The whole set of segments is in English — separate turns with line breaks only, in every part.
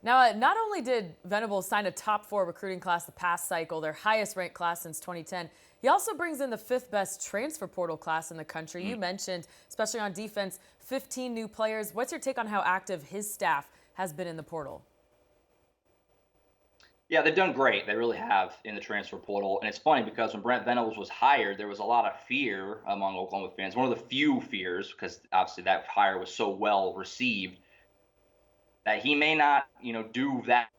Now, not only did Venables sign a top 4 recruiting class the past cycle, their highest ranked class since 2010, he also brings in the 5th best transfer portal class in the country. You mentioned, especially on defense, 15 new players. What's your take on how active his staff has been in the portal?
Yeah, they've done great. They really have in the transfer portal. And it's funny because when Brent Venables was hired, there was a lot of fear among Oklahoma fans. One of the few fears, because obviously that hire was so well received, that he may not, do that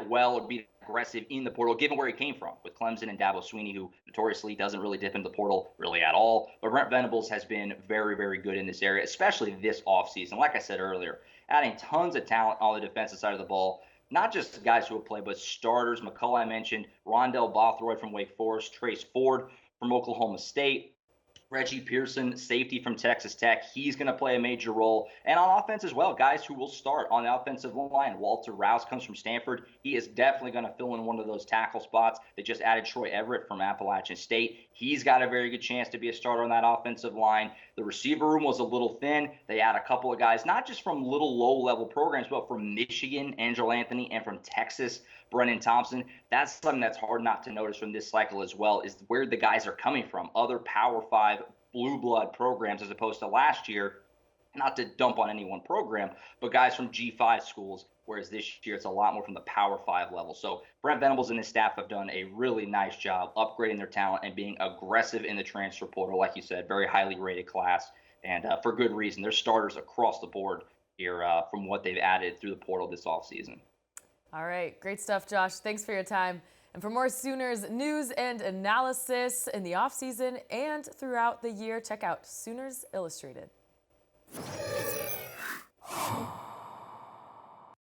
well or be aggressive in the portal, given where he came from with Clemson and Dabo Sweeney, who notoriously doesn't really dip into the portal really at all. But Brent Venables has been very, very good in this area, especially this offseason. Like I said earlier, adding tons of talent on the defensive side of the ball. Not just guys who will play, but starters. McCullough, I mentioned, Rondell Bothroyd from Wake Forest, Trace Ford from Oklahoma State. Reggie Pearson, safety from Texas Tech. He's going to play a major role. And on offense as well, guys who will start on the offensive line. Walter Rouse comes from Stanford. He is definitely going to fill in one of those tackle spots. They just added Troy Everett from Appalachian State. He's got a very good chance to be a starter on that offensive line. The receiver room was a little thin. They add a couple of guys, not just from little low-level programs, but from Michigan, Angelo Anthony, and from Texas, Brennan Thompson. That's something that's hard not to notice from this cycle as well, is where the guys are coming from. Other Power 5 blue blood programs as opposed to last year, not to dump on any one program, but guys from G5 schools, whereas this year it's a lot more from the Power 5 level. So Brent Venables and his staff have done a really nice job upgrading their talent and being aggressive in the transfer portal. Like you said, very highly rated class, and for good reason. There's starters across the board here from what they've added through the portal this offseason.
All right, great stuff, Josh. Thanks for your time. And for more Sooners news and analysis in the offseason and throughout the year, check out Sooners Illustrated.